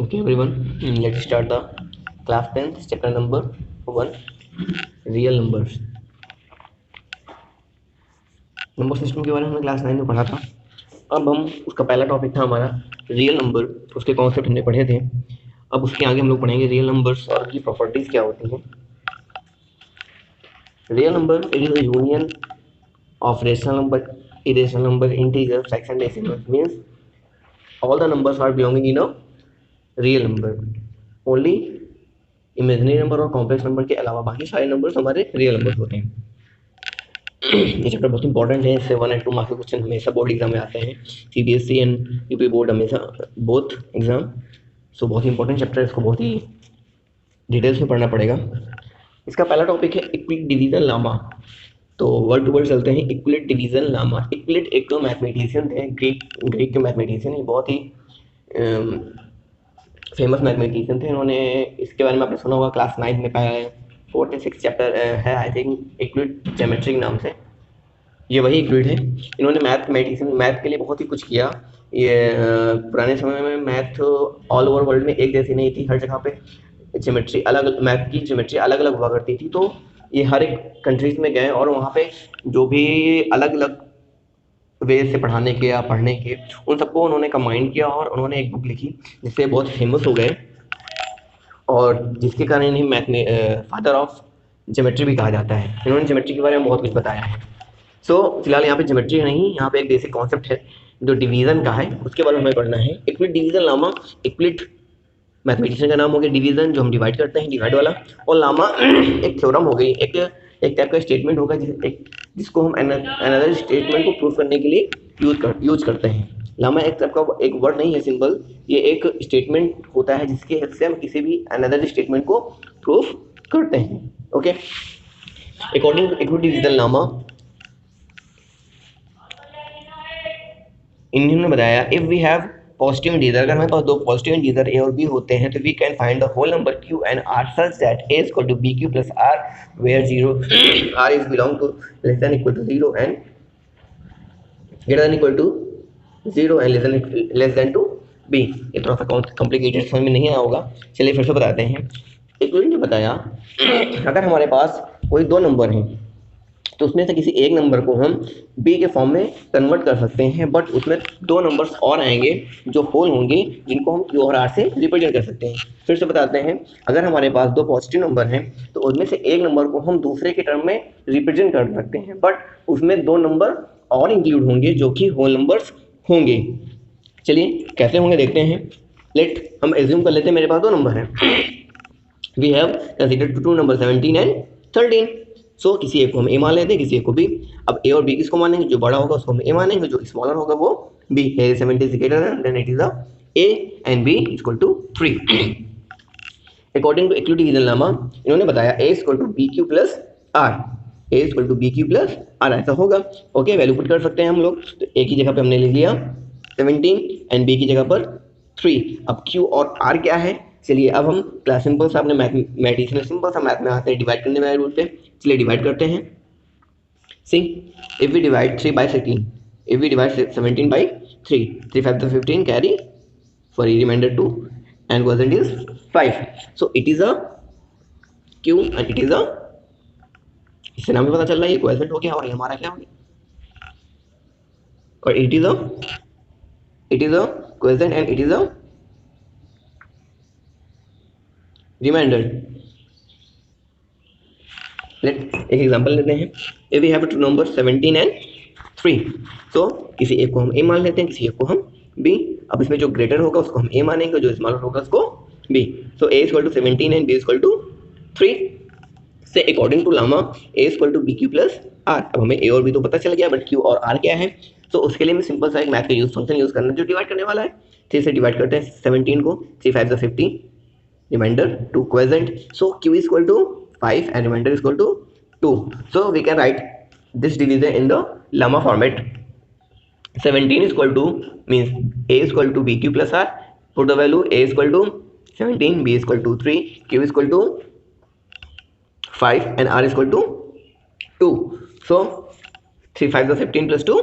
Okay, everyone, let's start the class 10th chapter number 1, real numbers. Number system के बारे में हमने class 9 में पढ़ा था। अब हम उसका पहला टॉपिक था हमारा रियल नंबर, उसके कॉन्सेप्ट हमने पढ़े थे। अब उसके आगे हम लोग पढ़ेंगे रियल नंबर्स और की प्रॉपर्टीज क्या होती हैं। Real number it is a union of rational number, irrational number, integer, fraction, decimal. Means all the numbers are belonging in a real number. Only imaginary number और कॉम्प्लेक्स नंबर के अलावा बाकी सारे नंबर्स हमारे real number होते हैं। ये chapter बहुत इंपॉर्टेंट है, इससे 1 और 2 मार्क्स के क्वेश्चन हमेशा बोर्ड एग्जाम में आते हैं, सीबीएसई एंड यूपी बोर्ड हमेशा बोथ एग्जाम। सो बहुत ही इंपॉर्टेंट चैप्टर है, इसको बहुत ही डिटेल्स में पढ़ना पड़ेगा। इसका पहला टॉपिक है इक्विलिट डिवीजन लामा। तो वर्ड टू वर्ड चलते हैं। इक्विलिट डिवीजन लामा। इक्विलिट एक तो मैथमेटिशियन थे, ग्रीक के मैथमेटिशियन, बहुत ही फेमस मैथमेटिशियन थे। इन्होंने इसके बारे में आपने सुना होगा, क्लास 9 में पाया है। 4th या 6th चैप्टर है आई थिंक, इक्विलिट ज्योमेट्री नाम से। ये वही इक्विलिट है। इन्होंने मैथ के लिए बहुत ही कुछ किया। ये पुराने समय में मैथ ऑल ओवर वर्ल्ड में एक जैसी नहीं थी, हर जगह पे ज्योमेट्री अलग, मैथ की ज्योमेट्री अलग अलग हुआ करती थी। तो ये हर एक कंट्रीज में गए और वहाँ पे जो भी अलग अलग वे से पढ़ाने के या पढ़ने के, उन सबको उन्होंने कंबाइन किया और उन्होंने एक बुक लिखी जिससे बहुत फेमस हो गए, और जिसके कारण इन्हें मैथ में फादर ऑफ ज्योमेट्री भी कहा जाता है। इन्होंने ज्योमेट्री के बारे में बहुत कुछ बताया है। सो फिलहाल यहाँ पे ज्योमेट्री नहीं, यहाँ पे एक बेसिक कॉन्सेप्ट है जो डिवीजन का है, उसके बारे में हमें पढ़ना है। इक्विलिट डिवीजन लामा। इक्विलिट मैथमेटिशियन का नाम हो गया, डिवीजन जो हम डिवाइड करते हैं, डिवाइड वाला, और लामा एक थ्योरम हो गई, एक टाइप का स्टेटमेंट होगा जिसको हम अनदर स्टेटमेंट को प्रूव करने के लिए यूज करते हैं। लामा एक टाइप का एक वर्ड नहीं है, सिंबल। ये एक स्टेटमेंट होता है जिसके हेल्प से हम किसी भी अनदर स्टेटमेंट को प्रूफ करते हैं। Okay, according to Euclid division lemma, इन्होंने बताया if we have positive integer, अगर हमारे पास दो पॉजिटिव इंटीजर ए और बी होते हैं तो we can find the whole number q and r such that a is equal to B Q plus r, where zero r is belong to less than equal to zero and greater than equal to zero and less than to b. ये थोड़ा सा complicated, समझ में नहीं आया होगा, चलिए फिर से बताते हैं। इक्विलिटी ने बताया अगर हमारे पास कोई दो नंबर हैं तो उसमें से किसी एक नंबर को हम b के फॉर्म में कन्वर्ट कर सकते हैं, बट उसमें दो नंबर्स और आएंगे जो होल होंगे, जिनको हम q और r से रिप्रेजेंट कर सकते हैं। फिर से बताते हैं, अगर हमारे पास दो पॉजिटिव नंबर हैं तो उसमें से एक नंबर को हम दूसरे के टर्म में रिप्रेजेंट कर सकते हैं, बट उसमें दो नंबर और इंक्लूड होंगे जो कि होल नंबर्स होंगे। चलिए कैसे होंगे देखते हैं। लेट हम एज्यूम कर लेते हैं मेरे पास दो नंबर हैं, we have considered two number 17 and 13। So किसी एक को हम ए मान लेते हैं, किसी एक को बी। अब ए और बी किसको मानेंगे, जो बड़ा होगा उसको हम ए मानेंगे, जो स्मॉलर होगा वो B. 17 is greater than it is a a and b is equal to 3। According to equality division lemma, इन्होंने बताया a is equal to bq plus r, a is equal to bq plus r ऐसा होगा। Okay, value put कर सकते हैं हम लोग। तो a की जगह पे हमने लिख लिया 17 एंड b की जगह पर 3। अब q और r क्या है, चलिए अब हम क्लास सिंपल सा अपने मैथमेटिशियन सिंपल सा मैथ में आते हैं, डिवाइड करने वाले रूल पे। चलिए डिवाइड करते हैं। See if we divide 3 by 16, if we divide 17 by 3, 3 5 to 15, carry for remainder 2 and quotient is 5, so it is a q and it is a, इससे नाम भी पता चल रहा है ये क्वोशेंट हो गया और ये हमारा क्या हो गया, और it is a quotient and it is a remainder. एक एग्जांपल लेते हैं। If we have two number 17 and 3, तो किसी एक को हम ए मान लेते हैं, किसी एक को हम बी। अब इसमें जो ग्रेटर होगा उसको हम ए मानेंगे, जो स्मॉलर होगा उसको b. So A equal to 17 and b equal to 3 से according to lemma a equal to B Q plus r. अब हमें ए और बी तो पता चल गया, बट क्यू और आर क्या है, तो उसके लिए मैं सिंपल सा एक मैथ का फंक्शन यूज करना जो डिवाइड करने वाला है। 3 से डिवाइड करते हैं 17 को, 3 5 से 50, remainder 2 quotient, so q is equal to 5 and remainder is equal to 2, so we can write this division in the lemma format. 17 is equal to means a is equal to bq plus r, put the value a is equal to 17, b is equal to 3, q is equal to 5 and r is equal to 2, so 3 5 is 15 plus 2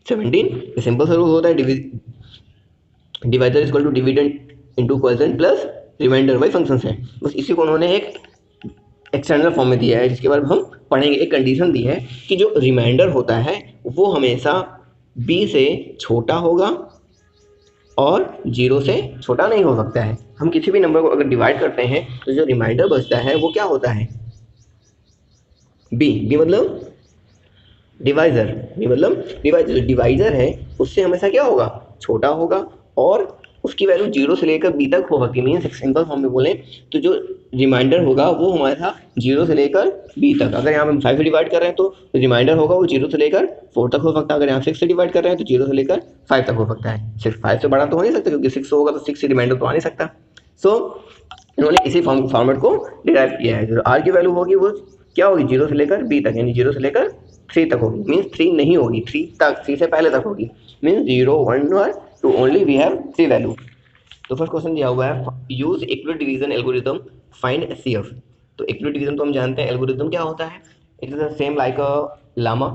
17। Simple सा rule होता है divisor is equal to dividend into quotient plus remainder, वही functions है, बस इसी को उन्होंने एक एक्सटर्नल फॉर्म में दिया है, जिसके बाद हम पढ़ेंगे। एक कंडीशन दी है कि जो रिमाइंडर होता है वो हमेशा b से छोटा होगा और 0 से छोटा नहीं हो सकता है। हम किसी भी नंबर को अगर डिवाइड करते हैं तो जो रिमाइंडर बचता है वो क्या होता है, b मतलब डिवाइजर, b मतलब डिवाइजर, डिवाइजर है उससे हमेशा क्या होगा, छोटा होगा और उसकी वैल्यू 0 से लेकर b तक होगा। कि मीन्स एक सिंपल फॉर्म में बोले तो जो रिमाइंडर होगा वो हमारा 0 से लेकर b तक। अगर यहाँ हम 5 से डिवाइड कर रहे हैं तो रिमाइंडर होगा वो 0 से लेकर 4 तक हो सकता है। अगर यहाँ 6 से डिवाइड कर रहे हैं तो 0 से लेकर 5 तक हो सकता है। सिर्फ 5 से बड़ा तो हो नहीं सकता, क्योंकि 6 होगा तो 6 से रिमाइंडर तो आ नहीं सकता। सो इन्होंने इसी फॉर्मेट को डिराइव किया है। जो r की वैल्यू होगी वो क्या होगी, 0 से लेकर b तक, यानी 0 से लेकर 3 तक होगी। मीन्स 3 नहीं होगी, 3 तक, 3 से पहले तक होगी। मीन्स 0 1 और 2 ओनली वी हैव 3 वैल्यू। तो फर्स्ट क्वेश्चन दिया हुआ है, use equivalent division algorithm find HCF. तो इक्विवेलेंट डिवीजन तो हम जानते हैं, एल्गोरिथम क्या होता है, it is same like a lemma.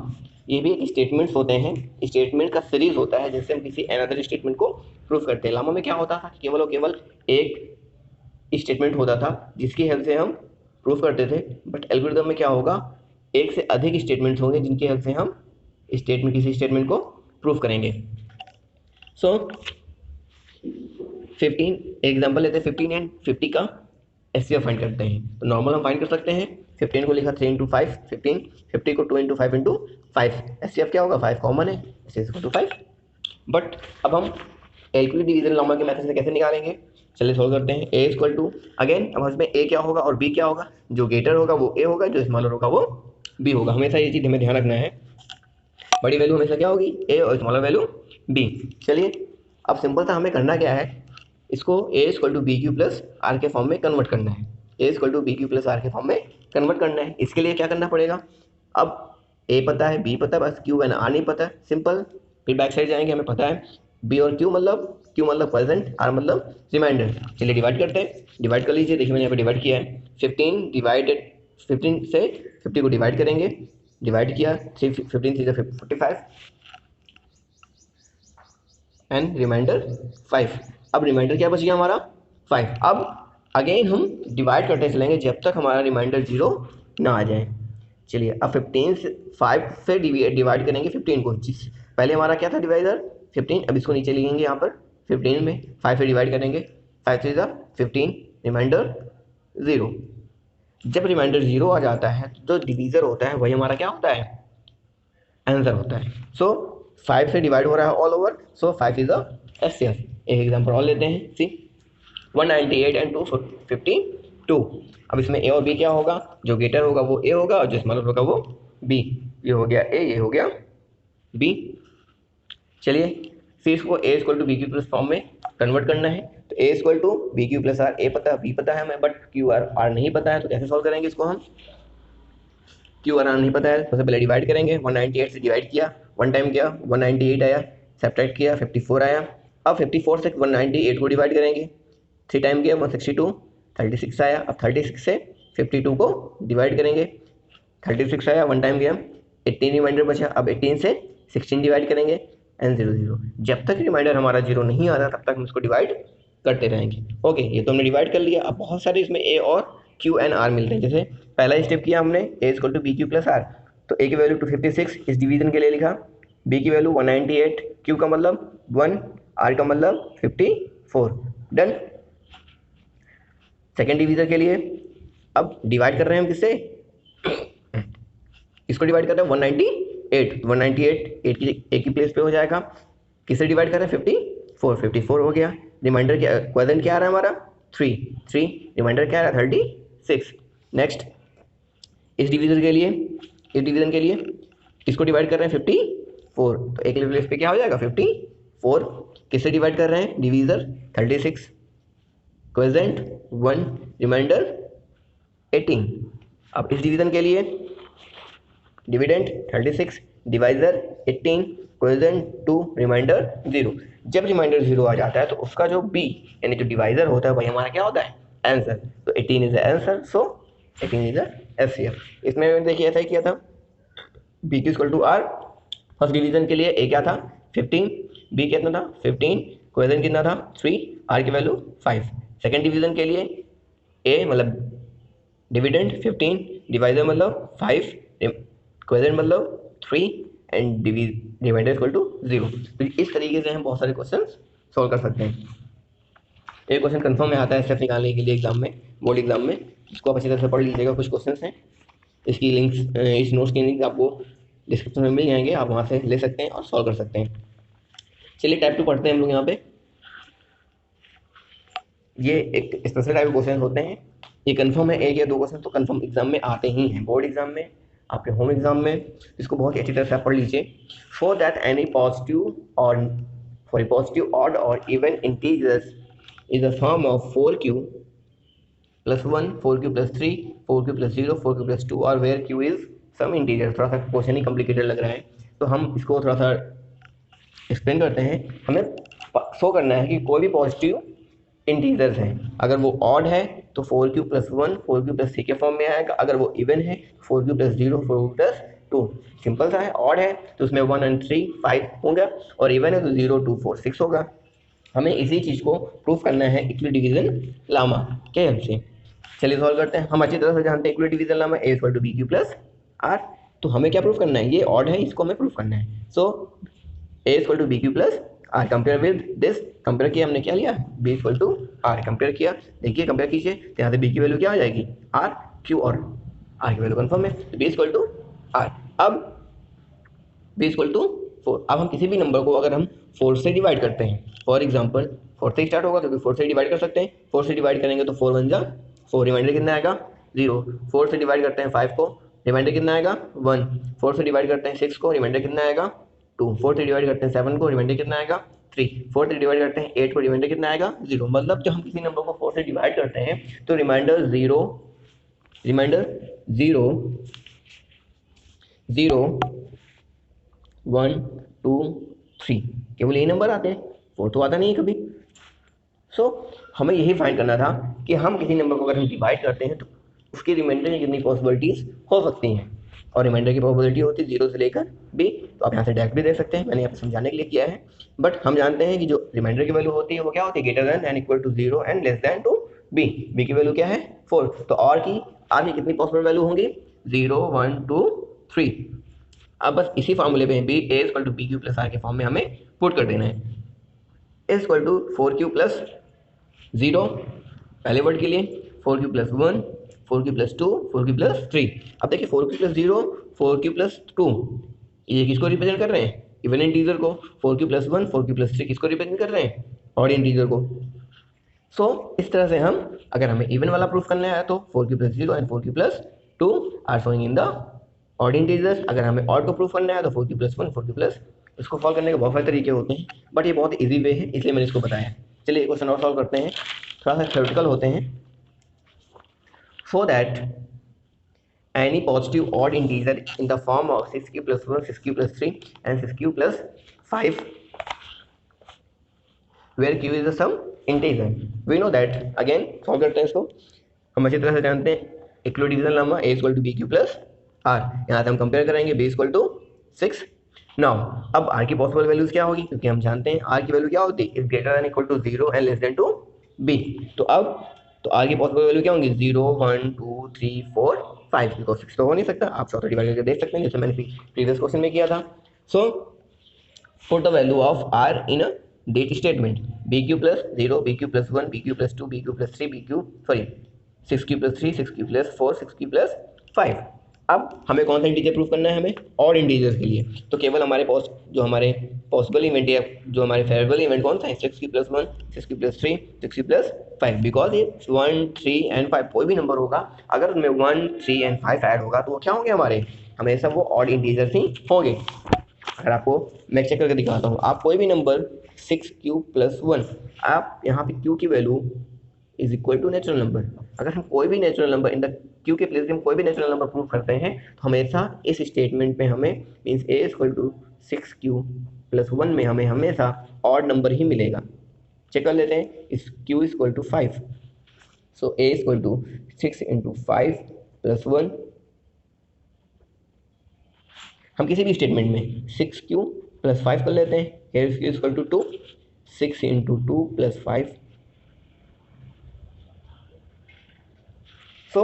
ये भी एक स्टेटमेंट्स होते हैं, स्टेटमेंट का सीरीज होता है जिससे हम किसी अनदर स्टेटमेंट को प्रूफ करते हैं। लामा में क्या होता था, केवल और केवल एक स्टेटमेंट होता था जिसकी हेल्प से हम प्रूफ करते थे। बट एल्गोरिथम में क्या होगा, एक से अधिक स्टेटमेंट्स होंगे जिनकी हेल्प से हम किसी स्टेटमेंट को प्रूफ करेंगे। सो 15 एग्जांपल लेते हैं, 15 एंड 50 का एचसीएफ फाइंड करते हैं। तो नॉर्मल हम फाइंड कर सकते हैं, 15 को लिखा 3 इंटू 5 15, 50 को 2 इंटू 5 इंटू 5। एचसीएफ क्या होगा, 5 कॉमन है, एचसीएफ टू 5। बट अब हम एल्गोरिथम डिवीजन लॉमा के मेथड से कैसे निकालेंगे, चलिए सॉल्व करते हैं। ए इक्वल टू, अगेन अब इसमें ए क्या होगा और बी क्या होगा, जो ग्रेटर होगा वो ए होगा, जो स्मॉलर होगा वो बी होगा। हमेशा ये चीज़ हमें ध्यान रखना है, बड़ी वैल्यू हमेशा क्या होगी ए और स्मॉलर वैल्यू बी। चलिए अब सिंपल सा हमें करना क्या है, इसको A equal to B Q plus are के फॉर्म में कन्वर्ट करना है। A equal to B Q plus are के फॉर्म में कन्वर्ट करना है। इसके लिए क्या करना पड़ेगा, अब ए पता है, बी पता है, बस क्यू एंड आर नहीं पता है, सिंपल। फिर बैक साइड जाएंगे, हमें पता है बी और क्यू मतलब प्रेजेंट, आर मतलब रिमाइंडर। चलिए डिवाइड करते हैं, डिवाइड कर लीजिए। देखिए मैंने यहाँ पे डिवाइड किया है, 15 डिवाइडेड 15 से 50 को डिवाइड करेंगे, डिवाइड किया 15 से 45 एंड रिमाइंडर 5। अब रिमाइंडर क्या बच गया हमारा 5। अब अगेन हम डिवाइड करते चलेंगे जब तक हमारा रिमाइंडर 0 ना आ जाए। चलिए अब 15 से 5 से डिवाइड करेंगे 15 को, जिस पहले हमारा क्या था डिवाइडर 15, अब इसको नीचे लिखेंगे यहाँ पर 15 में 5 से डिवाइड करेंगे, 5 से 15 रिमाइंडर 0। जब रिमाइंडर 0 आ जाता है तो जो डिवीज़र होता है वही हमारा क्या होता है, आंसर होता है। सो 5 से डिवाइड हो रहा है all over, so 5 is the HCF. एक एग्जांपल और लेते हैं, सी 198 एंड 252। अब इसमें ए और बी क्या होगा, जो ग्रेटर होगा वो ए होगा और जो स्मॉलर होगा वो बी। ये हो गया ए, ये हो गया बी। चलिए फिर इसको A equal to B Q plus form में कन्वर्ट करना है। तो A equal to B Q plus R, A पता है, बी पता है हमें, बट क्यू आर नहीं पता है। तो कैसे सॉल्व करेंगे इसको, हम क्यू आर नहीं पता है, सबसे पहले डिवाइड करेंगे। 198 से डिवाइड किया, वन टाइम किया 198 आया, सब्ट्रैक्ट किया 54 आया। अब 54 से 198 को डिवाइड करेंगे, 3 टाइम किया 162, 36 आया। अब 36 से 52 को डिवाइड करेंगे, 36 आया, वन टाइम किया 18 रिमाइंडर बचा। अब 18 से 16 डिवाइड करेंगे एंड 0 0। जब तक रिमाइंडर हमारा 0 नहीं आता तब तक हम इसको डिवाइड करते रहेंगे। ओके, ये तो हमने डिवाइड कर लिया। अब बहुत सारे इसमें ए और क्यू एंड आर मिलते हैं। जैसे पहला स्टेप किया हमने, A equal to B Q plus are, तो ए की वैल्यू 256 इस डिवीजन के लिए लिखा, बी की वैल्यू 198, क्यू का मतलब 1, आर का मतलब 54। डन। सेकेंड डिवीजन के लिए अब डिवाइड कर रहे हैं हम किससे, इसको डिवाइड कर रहे हैं 198, 198 8 की प्लेस पे हो जाएगा। किससे डिवाइड कर रहे हैं 54, 54 हो गया। रिमाइंडर क्या, क्वेश्चन क्या आ रहा है हमारा 3, रिमाइंडर क्या आ रहा है 36। नेक्स्ट इस डिवीजन के लिए इसको डिवाइड कर रहे हैं 54, तो एक प्लेस पे क्या हो जाएगा 54। किससे डिवाइड कर रहे हैं, डिवीजर 36, क्वेश्चन 1, रिमाइंडर 18। अब इस डिवीजन के लिए डिविडेंड 36, डिवाइजर 18, क्वेश्चन 2, रिमाइंडर 0। जब रिमाइंडर 0 आ जाता है तो उसका जो बी यानी जो डिवाइजर होता है वही हमारा क्या होता है, आंसर। तो 18 is the answer, so 18 is the HCF. इसमें मैंने देखिए ऐसा ही किया था, b q equal to r. First division के लिए ए क्या था 15, बी कितना था 15, क्वेश्चन कितना था 3, आर की वैल्यू 5। सेकेंड डिवीजन के लिए ए मतलब डिविडेंड 15, डिवाइजर मतलब 5, क्वेश्चन मतलब 3 एंड डिवाइडर इक्वल टू 0। तो इस तरीके से हम बहुत सारे क्वेश्चन सॉल्व कर सकते हैं। एक क्वेश्चन कंफर्म में आता है स्टेप निकालने के लिए एग्जाम में, बोर्ड एग्जाम में, इसको आप अच्छी तरह से पढ़ लीजिएगा। कुछ क्वेश्चन हैं, इसकी लिंक्स, इस नोट्स की लिंक आपको डिस्क्रिप्शन में मिल जाएंगे, आप वहाँ से ले सकते हैं और सॉल्व कर सकते हैं। चलिए टाइप 2 पढ़ते हैं हम लोग यहाँ पे। ये एक स्पेशल टाइप क्वेश्चन होते हैं, ये कंफर्म है, एक या दो क्वेश्चन तो कंफर्म एग्जाम में आते ही हैं, बोर्ड एग्जाम में, आपके होम एग्जाम में। इसको बहुत अच्छी तरह से आप पढ़ लीजिए। फॉर दैट एनी पॉजिटिव और फॉर ए पॉजिटिव ऑड और even integers is a form of 4q plus 1, 4q plus 3, 4q plus 0, 4q plus 2 और where q is some integer। थोड़ा सा क्वेश्चन ही कॉम्प्लिकेटेड लग रहा है, तो हम इसको थोड़ा सा एक्सप्लेन करते हैं। हमें शो करना है कि कोई भी पॉजिटिव इंटीजर्स हैं, अगर वो ऑड है तो 4q plus 1 4q plus 3 के फॉर्म में आएगा, अगर वो इवन है 4q plus 0 4q plus 2। Simple सा है, ऑड है तो उसमें 1 और 3 5 होगा, और इवन है तो 0 2 4 6 होगा। हमें इसी चीज़ को प्रूफ करना है इक्वल डिवीजन लामा के हेल्प से। चलिए सॉल्व करते हैं। हम अच्छी तरह से जानते हैं equal division lemma a equal to B Q plus are. तो हमें क्या प्रूफ करना है, ये ऑड है, इसको हमें प्रूफ करना है। So A equal to B Q plus R, compare with this, compare किया हमने, क्या लिया, B equal to R compare किया। देखिए कंपेयर कीजिए, तो यहाँ से बी की वैल्यू क्या आ जाएगी, आर, क्यू और आर की वैल्यू कन्फर्म है, तो बी इक्वल टू आर। अब बी इक्वल टू 4। अब हम किसी भी नंबर को अगर हम 4 से डिवाइड करते हैं, फॉर एग्जाम्पल 4 से स्टार्ट होगा क्योंकि 4 से डिवाइड कर सकते हैं, 4 से डिवाइड करेंगे तो 4 1 जा 4, रिमाइंडर कितना आएगा 0। 4 से डिवाइड करते हैं 5 को, रिमाइंडर कितना आएगा 1। 4 से डिवाइड करते हैं 6 को, रिमाइंडर कितना आएगा 2। 4 से डिवाइड करते हैं 7 को, रिमाइंडर कितना आएगा 3। 4 से डिवाइड करते हैं 8 को, रिमाइंडर कितना आएगा 0। मतलब जब हम किसी नंबर को 4 से डिवाइड करते हैं तो रिमाइंडर 0 0 1 2 3 केवल यही नंबर आते हैं, 4 तो आता नहीं है कभी। सो हमें यही फाइंड करना था कि हम किसी नंबर को अगर हम डिवाइड करते हैं तो उसकी रिमाइंडर की कितनी पॉसिबिलिटीज हो सकती हैं, और रिमाइंडर की प्रोबेबिलिटी होती है 0 से लेकर b। तो आप यहाँ से डायरेक्ट भी देख सकते हैं, मैंने यहाँ पे समझाने के लिए किया है। बट हम जानते हैं कि जो रिमाइंडर की वैल्यू होती है वो क्या होती है, greater than and equal to 0 and less than to b। b की वैल्यू क्या है 4, तो आर की कितनी पॉसिबल वैल्यू होंगी 0 1 2 3। अब बस इसी फॉर्मूले पे b a equal to B Q plus are के फॉर्म में हमें पुट कर देना है। A equal to 4q plus 0 पहले वर्ड के लिए, 4q plus 1 4q plus 2 4q plus 3। अब देखिए 4q प्लस 0 4q प्लस 2 ये किसको रिप्रेजेंट कर रहे हैं, इवन इंटीजर को। 4q प्लस 1 4q प्लस 3 किसको रिप्रेजेंट कर रहे हैं, ऑड इंटीजर को। सो इस तरह से हम, अगर हमें इवन वाला प्रूफ करना है तो 4q plus 0 and 4q plus 2 r showing in the odd integers. अगर हमें ऑड को प्रूफ करना है तो 4q प्लस 1 4q प्लस, इसको सॉल्व करने के बहुत सारे तरीके होते हैं, बट ये बहुत इजी वे है इसलिए मैंने इसको बताया। चलिए क्वेश्चन और सॉल्व करते हैं, थोड़ा सा थ्योरेटिकल होते हैं। So that any positive odd integer in the form of 6q plus 1 6q plus 3 and 6q plus 5 where q is the sum integer, we know that। again solve करते हैं इसको, हम अच्छी तरह से जानते हैं equal division lemma a equal to B Q plus r. यहाँ से हम कंपेयर करेंगे b इक्वल टू 6। नाउ अब r की पॉसिबल वैल्यूज क्या होगी, क्योंकि हम जानते हैं r की वैल्यू क्या होती है, is greater than equal to 0 and less than to b। तो अब तो r की पॉसिबल वैल्यू क्या होंगी 0 1 2 3 4 5, बिकॉज 6 तो हो नहीं सकता, आप 4 डिवाइड करके देख सकते हैं जैसे मैंने प्रीवियस क्वेश्चन में किया था। सो put the value of r in a date statement, bq plus 0 bq plus 1 bq plus 2 bq plus 3 6q plus 3 6q plus 4 6q plus 5। अब हमें कौन सा इंटीजर प्रूफ करना है, हमें ऑड इंटीजर के लिए। तो केवल हमारे पास जो हमारे पॉसिबल इवेंट है, जो हमारे फेवरेबल इवेंट कौन सा है, 6q plus 1 6q plus 3 6q plus 5, because ये 1 3 एंड 5 कोई भी नंबर होगा, अगर उनमें 1 3 एंड 5 ऐड होगा तो वो क्या होंगे, हमारे हमेशा वो ऑड इंटीजर ही होंगे। अगर आपको मैं चेक करके दिखाता हूँ, आप कोई भी नंबर 6q प्लस 1, आप यहाँ पे q की value is equal to natural number. अगर हम कोई भी natural number in the q के प्लेस हम कोई भी नेचुरल नंबर प्रूव करते हैं तो हमेशा इस स्टेटमेंट पे हमें means a equal to 6q plus 1 में हमें हमेशा ऑड नंबर ही मिलेगा। चेक कर लेते हैं, इस q equal to 5, so a equal to 6 into 5 plus 1। हम किसी भी स्टेटमेंट में 6q प्लस 5 कर लेते हैं, here q equal to 2, 6 into 2 plus 5। So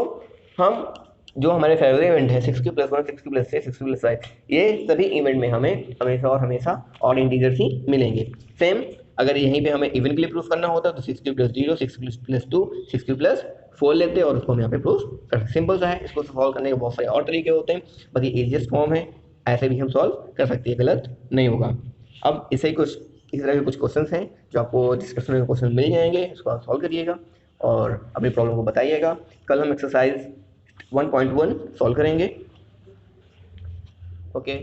हम जो हमारे फेवरेट इवेंट है 6 + 1, 6 + 6, 6 + 5, ये सभी इवेंट में हमें हमेशा और हमेशा ऑड इंटीजर्स ही मिलेंगे। सेम अगर यहीं पे हमें इवन के लिए प्रूफ करना होता तो 6 + 0, 6 + 2, 6 + 4 लेते और उसको हम यहाँ पे प्रूफ करते। सिंपल सा है, इसको सॉल्व करने के बहुत सारे और तरीके होते हैं, बट ये इजीएस्ट फॉर्म है, ऐसे भी हम सॉल्व कर सकते हैं, गलत नहीं होगा। अब इसे कुछ इस तरह के कुछ क्वेश्चन हैं जो आपको डिस्कशन में क्वेश्चन मिल जाएंगे, इसको आप सॉल्व करिएगा और अपनी प्रॉब्लम को बताइएगा। कल हम एक्सरसाइज 1.1 सॉल्व करेंगे। ओके।